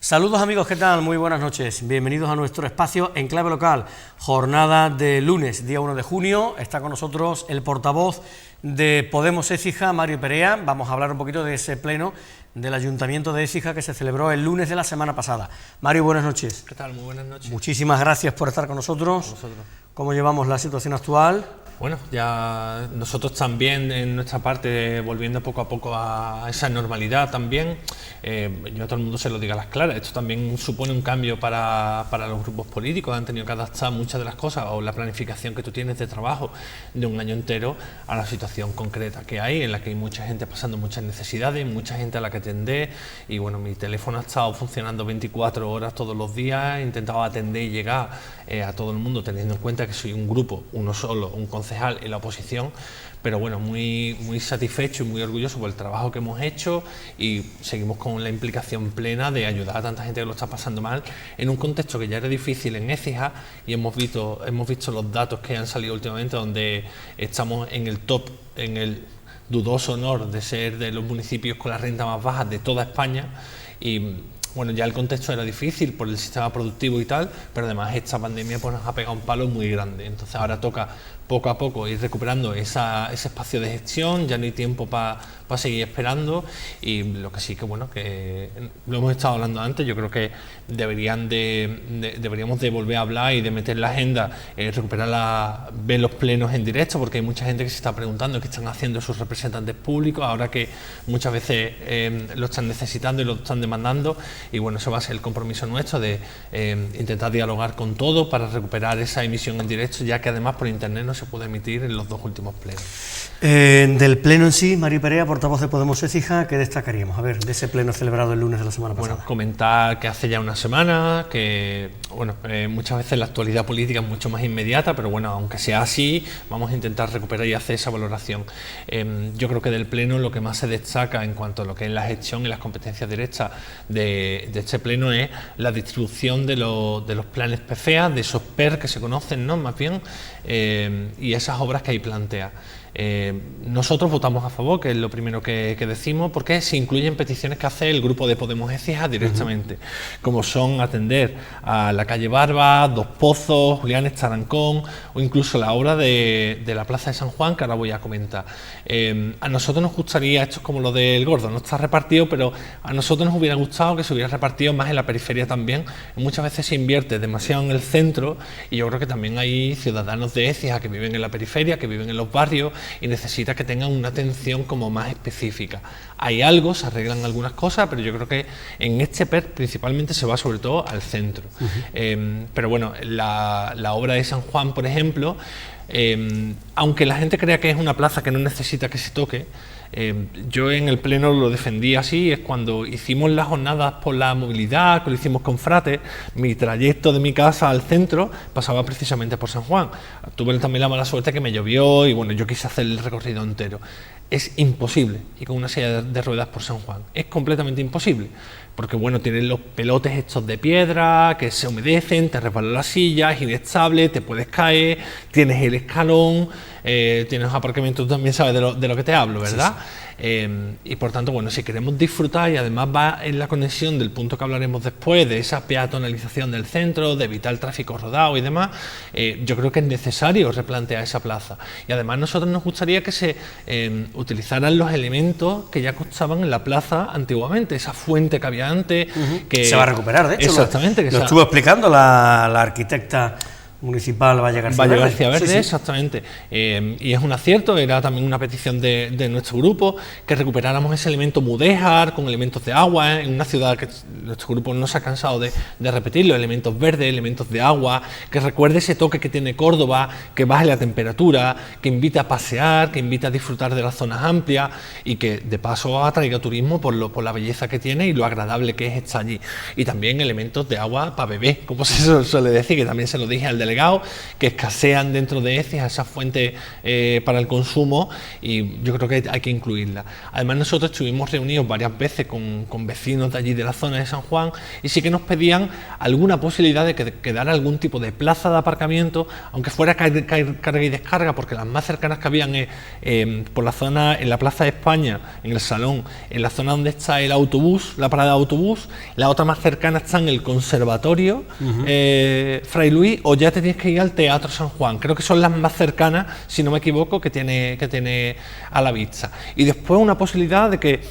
Saludos amigos, ¿qué tal? Muy buenas noches. Bienvenidos a nuestro espacio En Clave Local, jornada de lunes, día 1 de junio. Está con nosotros el portavoz de Podemos Écija, Mario Perea. Vamos a hablar un poquito de ese pleno del Ayuntamiento de Écija que se celebró el lunes de la semana pasada. Mario, buenas noches. ¿Qué tal? Muy buenas noches. Muchísimas gracias por estar con nosotros. ¿Cómo llevamos la situación actual? Bueno, ya nosotros también en nuestra parte volviendo poco a poco a esa normalidad también. Yo a todo el mundo se lo diga a las claras, esto también supone un cambio para los grupos políticos, han tenido que adaptar muchas de las cosas o la planificación que tú tienes de trabajo de un año entero a la situación concreta que hay, en la que hay mucha gente pasando muchas necesidades, mucha gente a la que atender y bueno, mi teléfono ha estado funcionando 24 horas todos los días, he intentado atender y llegar a todo el mundo teniendo en cuenta que soy un grupo, uno solo, un concejal en la oposición, pero bueno, muy satisfecho y muy orgulloso por el trabajo que hemos hecho y seguimos con la implicación plena de ayudar a tanta gente que lo está pasando mal en un contexto que ya era difícil en Écija y hemos visto los datos que han salido últimamente donde estamos en el top, en el dudoso honor de ser de los municipios con la renta más baja de toda España y bueno, ya el contexto era difícil por el sistema productivo y tal, pero además esta pandemia pues, nos ha pegado un palo muy grande. Entonces ahora toca poco a poco ir recuperando ese espacio de gestión, ya no hay tiempo para seguir esperando y lo que sí que bueno, que lo hemos estado hablando antes, yo creo que deberíamos de volver a hablar y de meter en la agenda, ver los plenos en directo, porque hay mucha gente que se está preguntando qué están haciendo sus representantes públicos, ahora que muchas veces lo están necesitando y lo están demandando y bueno, eso va a ser el compromiso nuestro de intentar dialogar con todos para recuperar esa emisión en directo, ya que además por internet no se puede emitir en los dos últimos plenos. Del pleno en sí, Mario Perea, portavoz de Podemos Écija, ¿qué destacaríamos? A ver, de ese pleno celebrado el lunes de la semana pasada. Bueno, comentar que hace ya una semana, que bueno, muchas veces la actualidad política es mucho más inmediata, pero bueno, aunque sea así, vamos a intentar recuperar y hacer esa valoración. Yo creo que del pleno lo que más se destaca en cuanto a lo que es la gestión y las competencias directas de este pleno es la distribución de los planes PFEA, de esos PER que se conocen, ¿no? Más bien, y esas obras que ahí plantea. Nosotros votamos a favor, que es lo primero que decimos, porque se incluyen peticiones que hace el grupo de Podemos Écija directamente, como son atender a la calle Barba, Dos Pozos, Julián Estarancón o incluso la obra de la Plaza de San Juan, que ahora voy a comentar. A nosotros nos gustaría, esto es como lo del Gordo, no está repartido, pero a nosotros nos hubiera gustado que se hubiera repartido más en la periferia también. Muchas veces se invierte demasiado en el centro y yo creo que también hay ciudadanos de Écija que viven en la periferia, que viven en los barrios y necesita que tengan una atención como más específica. Hay algo, se arreglan algunas cosas, pero yo creo que en este PER principalmente se va sobre todo al centro. Pero bueno, la obra de San Juan, por ejemplo, aunque la gente crea que es una plaza que no necesita que se toque, yo en el pleno lo defendí así, es cuando hicimos las jornadas por la movilidad, que lo hicimos con Frate, mi trayecto de mi casa al centro pasaba precisamente por San Juan. Tuve también la mala suerte que me llovió y bueno, yo quise hacer el recorrido entero. Es imposible ir con una silla de ruedas por San Juan, es completamente imposible, porque bueno, tienes los pelotes estos de piedra que se humedecen, te resbala la silla, es inestable, te puedes caer, tienes el escalón, tienes aparcamiento, tú también sabes de lo que te hablo, ¿verdad? Sí, sí. Y por tanto, bueno, si queremos disfrutar y además va en la conexión del punto que hablaremos después, de esa peatonalización del centro, de evitar el tráfico rodado y demás, yo creo que es necesario replantear esa plaza. Y además nosotros nos gustaría que se utilizaran los elementos que ya costaban en la plaza antiguamente, esa fuente que había antes. Que se va a recuperar, de hecho. Exactamente. Lo estuvo explicando la arquitecta municipal Valle García Verde, sí, sí. Exactamente. Y es un acierto, era también una petición de nuestro grupo, que recuperáramos ese elemento mudéjar con elementos de agua, en una ciudad que nuestro grupo no se ha cansado de repetirlo, elementos verdes, elementos de agua, que recuerde ese toque que tiene Córdoba, que baje la temperatura, que invita a pasear, que invita a disfrutar de las zonas amplias y que de paso atraiga turismo por la belleza que tiene y lo agradable que es estar allí. Y también elementos de agua para beber, como se suele decir, que también se lo dije al de delegados que escasean dentro de Écija, esas fuentes para el consumo, y yo creo que hay que incluirla. Además, nosotros estuvimos reunidos varias veces con vecinos de allí de la zona de San Juan, y sí que nos pedían alguna posibilidad de que quedara algún tipo de plaza de aparcamiento, aunque fuera carga y descarga, porque las más cercanas que habían por la zona, en la Plaza de España, en el Salón, en la zona donde está el autobús, la parada de autobús. La otra más cercana está en el Conservatorio Fray Luis, o ya te tienes que ir al Teatro San Juan. Creo que son las más cercanas, si no me equivoco, que tiene a la vista. Y después una posibilidad de que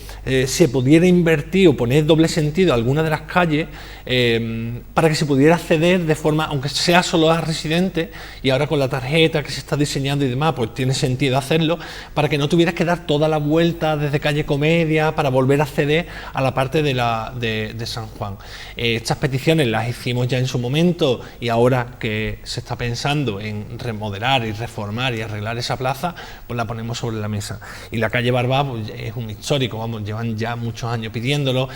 se pudiera invertir o poner doble sentido a alguna de las calles, para que se pudiera acceder de forma, aunque sea solo a residentes, y ahora con la tarjeta que se está diseñando y demás, pues tiene sentido hacerlo, para que no tuvieras que dar toda la vuelta desde calle Comedia para volver a acceder a la parte de San Juan. Estas peticiones las hicimos ya en su momento, y ahora que se está pensando en remodelar y reformar y arreglar esa plaza, pues la ponemos sobre la mesa. Y la calle Barba, pues, es un histórico, vamos, llevan ya muchos años pidiéndolo.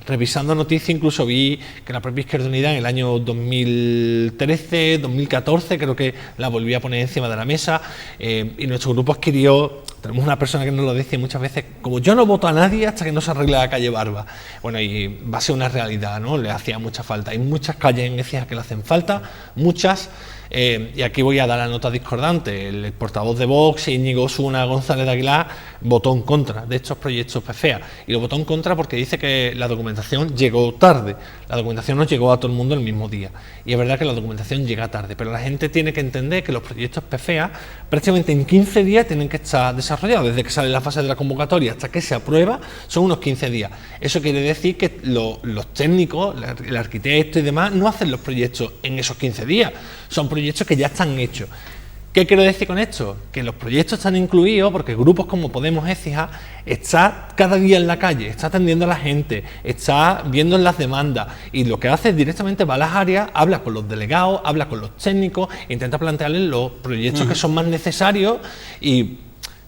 Revisando noticias, incluso vi que la propia Izquierda Unida en el año 2013, 2014, creo que la volvió a poner encima de la mesa, y nuestro grupo adquirió, tenemos una persona que nos lo dice muchas veces, como yo no voto a nadie hasta que no se arregle la calle Barba. Bueno, y va a ser una realidad, ¿no? Le hacía mucha falta. Hay muchas calles en Écija que le hacen falta, muchas. Y aquí voy a dar la nota discordante. El portavoz de Vox, Íñigo Osuna González de Aguilar, votó en contra de estos proyectos PFEA, y lo votó en contra porque dice que la documentación llegó tarde. La documentación no llegó a todo el mundo el mismo día, y es verdad que la documentación llega tarde, pero la gente tiene que entender que los proyectos PFEA prácticamente en 15 días tienen que estar desarrollados. Desde que sale la fase de la convocatoria hasta que se aprueba son unos 15 días. Eso quiere decir que los técnicos, el arquitecto y demás, no hacen los proyectos en esos 15 días, son proyectos que ya están hechos. ¿Qué quiero decir con esto? Que los proyectos están incluidos porque grupos como Podemos Écija está cada día en la calle, está atendiendo a la gente, está viendo las demandas, y lo que hace es directamente va a las áreas, habla con los delegados, habla con los técnicos, intenta plantearles los proyectos que son más necesarios, y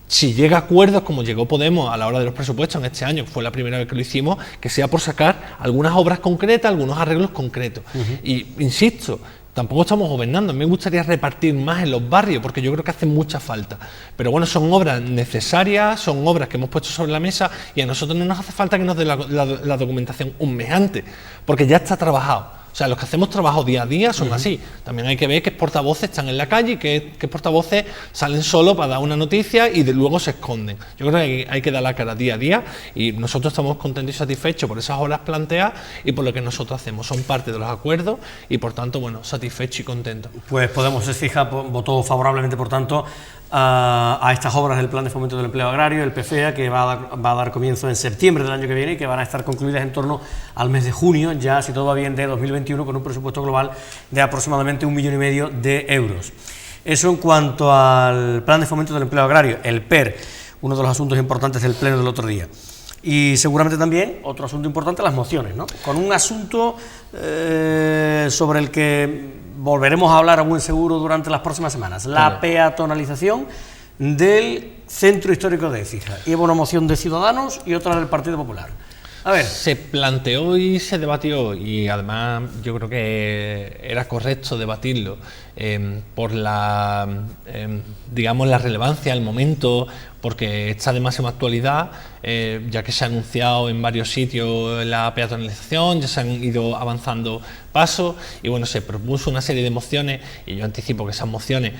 si llega a acuerdos, como llegó Podemos a la hora de los presupuestos en este año, fue la primera vez que lo hicimos, que sea por sacar algunas obras concretas, algunos arreglos concretos. Y insisto, tampoco estamos gobernando. A mí me gustaría repartir más en los barrios, porque yo creo que hace mucha falta. Pero bueno, son obras necesarias, son obras que hemos puesto sobre la mesa, y a nosotros no nos hace falta que nos dé la documentación un mes antes, porque ya está trabajado. O sea, los que hacemos trabajo día a día son así. También hay que ver qué portavoces están en la calle y qué portavoces salen solo para dar una noticia y luego se esconden. Yo creo que hay que dar la cara día a día, y nosotros estamos contentos y satisfechos por esas horas planteadas y por lo que nosotros hacemos. Son parte de los acuerdos y, por tanto, bueno, satisfechos y contentos. Pues Podemos Écija votó favorablemente, por tanto, a estas obras del Plan de Fomento del Empleo Agrario, el PFEA, que va a dar comienzo en septiembre del año que viene, y que van a estar concluidas en torno al mes de junio, ya si todo va bien, de 2021, con un presupuesto global de aproximadamente 1,5 millones de euros. Eso en cuanto al Plan de Fomento del Empleo Agrario, el PER, uno de los asuntos importantes del pleno del otro día. Y seguramente también otro asunto importante, las mociones, ¿no? Con un asunto sobre el que volveremos a hablar a buen seguro durante las próximas semanas, la peatonalización del centro histórico de Écija. Y una moción de Ciudadanos y otra del Partido Popular. A ver. Se planteó y se debatió, y además yo creo que era correcto debatirlo por la, digamos, la relevancia, el momento, porque está de máxima actualidad, ya que se ha anunciado en varios sitios la peatonalización, ya se han ido avanzando pasos, y bueno, se propuso una serie de mociones, y yo anticipo que esas mociones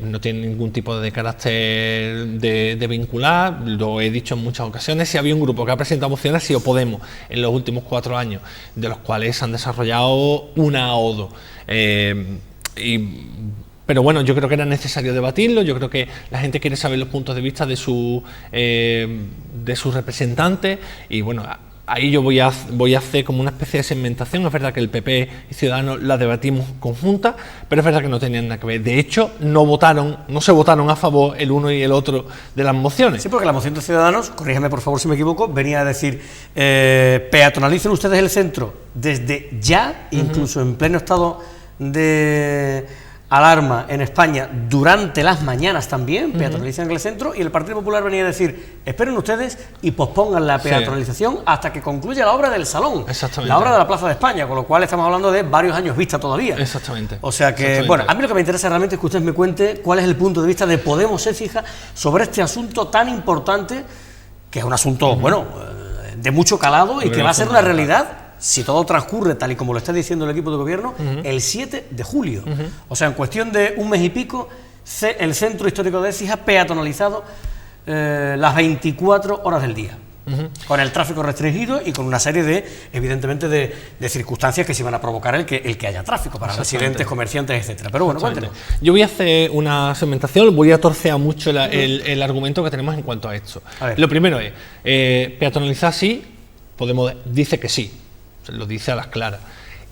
no tienen ningún tipo de carácter de vincular. Lo he dicho en muchas ocasiones, si había un grupo que ha presentado mociones ha sido Podemos en los últimos 4 años, de los cuales se han desarrollado una o dos. Pero bueno, yo creo que era necesario debatirlo. Yo creo que la gente quiere saber los puntos de vista de sus representantes, y bueno, ahí yo voy a hacer como una especie de segmentación. Es verdad que el PP y Ciudadanos la debatimos conjunta, pero es verdad que no tenían nada que ver. De hecho, no se votaron a favor el uno y el otro de las mociones. Sí, porque la moción de Ciudadanos, corrígeme por favor si me equivoco, venía a decir, peatonalicen ustedes el centro desde ya, incluso en pleno estado de alarma en España durante las mañanas también, peatonalizan el centro, y el Partido Popular venía a decir, esperen ustedes y pospongan la peatonalización hasta que concluya la obra del Salón, la obra de la Plaza de España, con lo cual estamos hablando de varios años vista todavía. Exactamente. O sea que, bueno, a mí lo que me interesa realmente es que usted me cuente cuál es el punto de vista de Podemos Écija sobre este asunto tan importante, que es un asunto, bueno, de mucho calado y que va a ser una realidad, si todo transcurre tal y como lo está diciendo el equipo de gobierno, el 7 de julio. O sea, en cuestión de un mes y pico, el centro histórico de Écija peatonalizado las 24 horas del día. Con el tráfico restringido y con una serie de, evidentemente, de circunstancias que se van a provocar el que haya tráfico para residentes, comerciantes, etcétera. Pero bueno, cuéntenos. Yo voy a hacer una segmentación, voy a torcer mucho el argumento que tenemos en cuanto a esto. Lo primero es, peatonalizar sí, Podemos dice que sí, lo dice a las claras.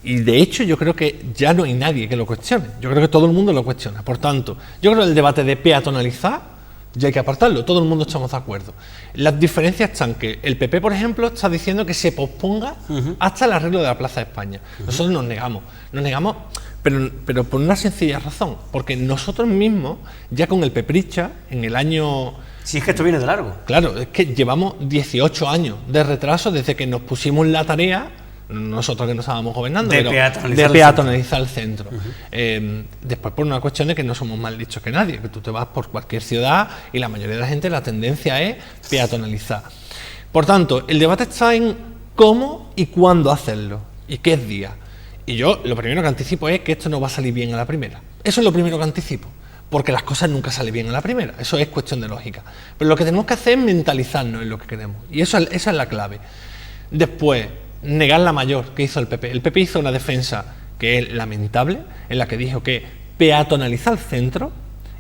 Y de hecho yo creo que ya no hay nadie que lo cuestione, yo creo que todo el mundo lo cuestiona. Por tanto, yo creo que el debate de peatonalizar ya hay que apartarlo, todo el mundo estamos de acuerdo. Las diferencias están que el PP, por ejemplo, está diciendo que se posponga hasta el arreglo de la Plaza de España. Nosotros nos negamos, pero por una sencilla razón, porque nosotros mismos, ya con el Pepricha, en el año... Si es que esto viene de largo. Claro, es que llevamos 18 años de retraso desde que nos pusimos la tarea, nosotros que no estábamos gobernando, de peatonalizar el centro. Después por una cuestión de que no somos más listos que nadie, que tú te vas por cualquier ciudad y la mayoría de la gente la tendencia es peatonalizar. Por tanto, el debate está en cómo y cuándo hacerlo y qué día. Y yo lo primero que anticipo es que esto no va a salir bien a la primera. Eso es lo primero que anticipo, porque las cosas nunca salen bien a la primera, eso es cuestión de lógica. Pero lo que tenemos que hacer es mentalizarnos en lo que queremos, y esa es la clave. Después, negar la mayor que hizo el PP. El PP hizo una defensa que es lamentable, en la que dijo que peatonalizar el centro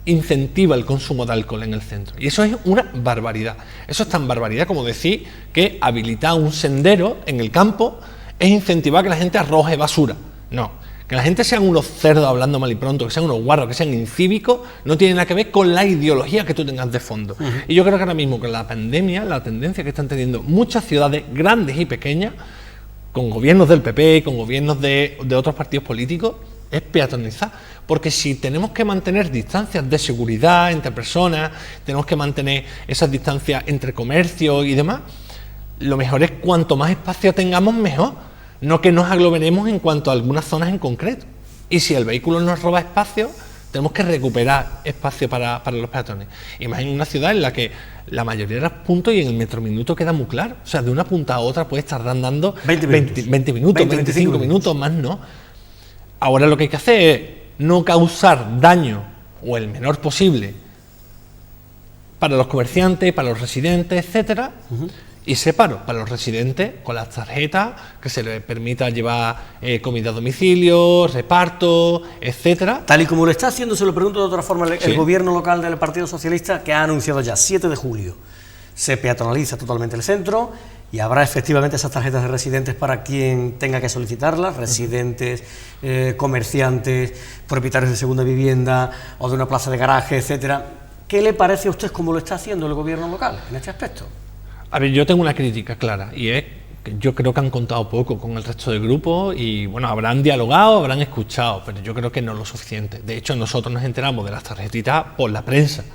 incentiva el consumo de alcohol en el centro. Y eso es una barbaridad. Eso es tan barbaridad como decir que habilitar un sendero en el campo es incentivar que la gente arroje basura. No. Que la gente sean unos cerdos hablando mal y pronto, que sean unos guarros, que sean incívicos, no tiene nada que ver con la ideología que tú tengas de fondo. Y yo creo que ahora mismo con la pandemia, la tendencia que están teniendo muchas ciudades grandes y pequeñas, con gobiernos del PP, con gobiernos de otros partidos políticos, es peatonalizar. Porque si tenemos que mantener distancias de seguridad entre personas, tenemos que mantener esas distancias entre comercio y demás, lo mejor es cuanto más espacio tengamos, mejor. No que nos aglomeremos en cuanto a algunas zonas en concreto. Y si el vehículo nos roba espacio, tenemos que recuperar espacio para los peatones. Imagina una ciudad en la que la mayoría de los puntos y en el metro minuto queda muy claro. O sea, de una punta a otra puede estar andando 20 minutos, 25 minutos, más no. Ahora lo que hay que hacer es no causar daño o el menor posible para los comerciantes, para los residentes, etcétera. Y separo para los residentes con las tarjetas que se les permita llevar comida a domicilio, reparto, etcétera. Tal y como lo está haciendo, se lo pregunto de otra forma, el gobierno local del Partido Socialista, que ha anunciado ya 7 de julio, se peatonaliza totalmente el centro y habrá efectivamente esas tarjetas de residentes para quien tenga que solicitarlas, residentes, comerciantes, propietarios de segunda vivienda o de una plaza de garaje, etcétera. ¿Qué le parece a usted cómo lo está haciendo el gobierno local en este aspecto? A ver, yo tengo una crítica clara, y es que yo creo que han contado poco con el resto del grupo y, bueno, habrán dialogado, habrán escuchado, pero yo creo que no lo suficiente. De hecho, nosotros nos enteramos de las tarjetitas por la prensa,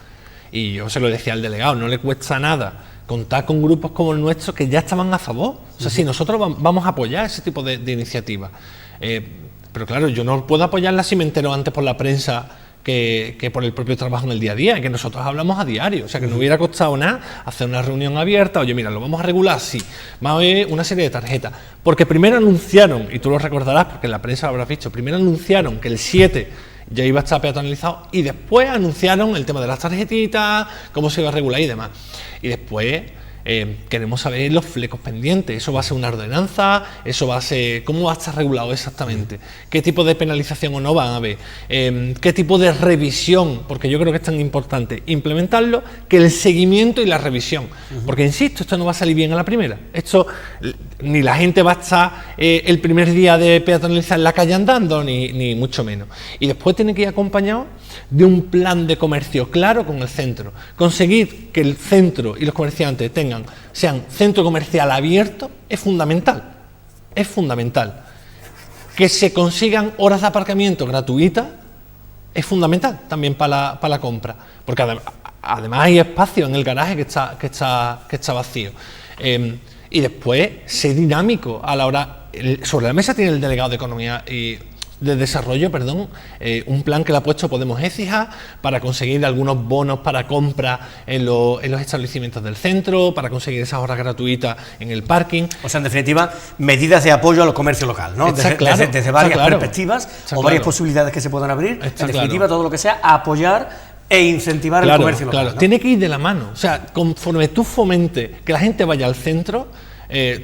y yo se lo decía al delegado, no le cuesta nada contar con grupos como el nuestro que ya estaban a favor. O sea, si nosotros vamos a apoyar ese tipo de iniciativas. Pero claro, yo no puedo apoyarla si me entero antes por la prensa que por el propio trabajo en el día a día, que nosotros hablamos a diario, o sea que no hubiera costado nada hacer una reunión abierta, oye mira, lo vamos a regular, sí, va a haber una serie de tarjetas, porque primero anunciaron, y tú lo recordarás porque en la prensa lo habrás visto, primero anunciaron que el 7 ya iba a estar peatonalizado y después anunciaron el tema de las tarjetitas, cómo se iba a regular y demás, y después queremos saber los flecos pendientes. Eso va a ser una ordenanza, eso va a ser, ¿cómo va a estar regulado exactamente? ¿Qué tipo de penalización o no van a haber? ¿Qué tipo de revisión? Porque yo creo que es tan importante implementarlo que el seguimiento y la revisión. Porque insisto, esto no va a salir bien a la primera. Esto ni la gente va a estar el primer día de peatonalizar en la calle andando, ni mucho menos. Y después tiene que ir acompañado de un plan de comercio claro con el centro. Conseguir que el centro y los comerciantes sean centro comercial abierto es fundamental. Es fundamental. Que se consigan horas de aparcamiento gratuitas es fundamental también para la compra, porque además hay espacio en el garaje que está vacío. Y después, ser dinámico a la hora. Sobre la mesa tiene el delegado de Economía y de Desarrollo, un plan que le ha puesto Podemos Écija para conseguir algunos bonos para compra en los establecimientos del centro, para conseguir esas horas gratuitas en el parking. O sea, en definitiva, medidas de apoyo a los comercios locales, ¿no? Desde varias perspectivas o varias posibilidades que se puedan abrir. En definitiva, todo lo que sea apoyar e incentivar el comercio local. Claro, tiene que ir de la mano. O sea, conforme tú fomentes que la gente vaya al centro,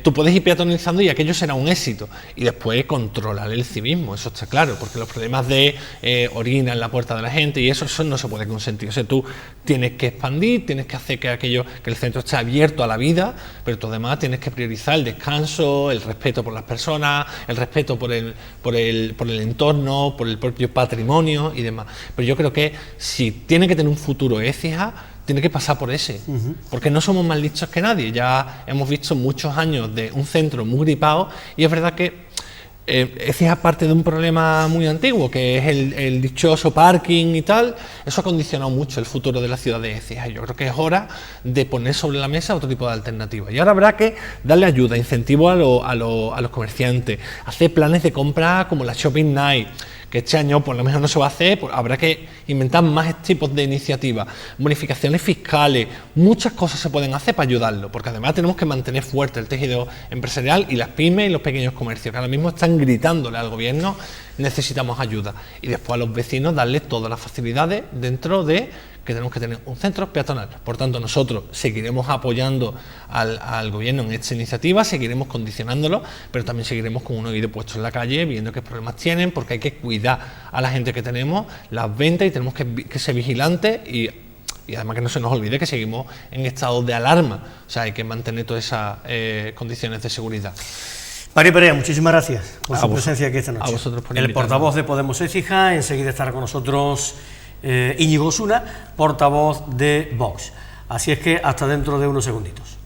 tú puedes ir peatonalizando y aquello será un éxito. Y después controlar el civismo, eso está claro, porque los problemas de orina en la puerta de la gente y eso no se puede consentir. O sea, tú tienes que expandir, tienes que hacer que el centro esté abierto a la vida, pero tú además tienes que priorizar el descanso, el respeto por las personas, el respeto por el entorno, por el propio patrimonio y demás. Pero yo creo que si tiene que tener un futuro Écija, tiene que pasar por ese, porque no somos más listos que nadie. Ya hemos visto muchos años de un centro muy gripado y es verdad que Écija parte de un problema muy antiguo, que es el dichoso parking y tal. Eso ha condicionado mucho el futuro de la ciudad de Écija y yo creo que es hora de poner sobre la mesa otro tipo de alternativas. Y ahora habrá que darle ayuda, incentivo a los comerciantes, hacer planes de compra como la Shopping Night, que este año por lo menos no se va a hacer, pues habrá que inventar más tipos de iniciativas, bonificaciones fiscales, muchas cosas se pueden hacer para ayudarlo, porque además tenemos que mantener fuerte el tejido empresarial y las pymes y los pequeños comercios, que ahora mismo están gritándole al gobierno, necesitamos ayuda, y después a los vecinos darles todas las facilidades dentro de que tenemos que tener un centro peatonal. Por tanto, nosotros seguiremos apoyando al gobierno en esta iniciativa, seguiremos condicionándolo, pero también seguiremos con un oído puesto en la calle, viendo qué problemas tienen, porque hay que cuidar a la gente que tenemos, las ventas, y tenemos que ser vigilantes y además que no se nos olvide que seguimos en estado de alarma. O sea, hay que mantener todas esas condiciones de seguridad. Mario Perea, muchísimas gracias por su presencia aquí esta noche. A vosotros por el portavoz de Podemos Écija, enseguida estará con nosotros Íñigo Osuna, portavoz de Vox. Así es que hasta dentro de unos segunditos.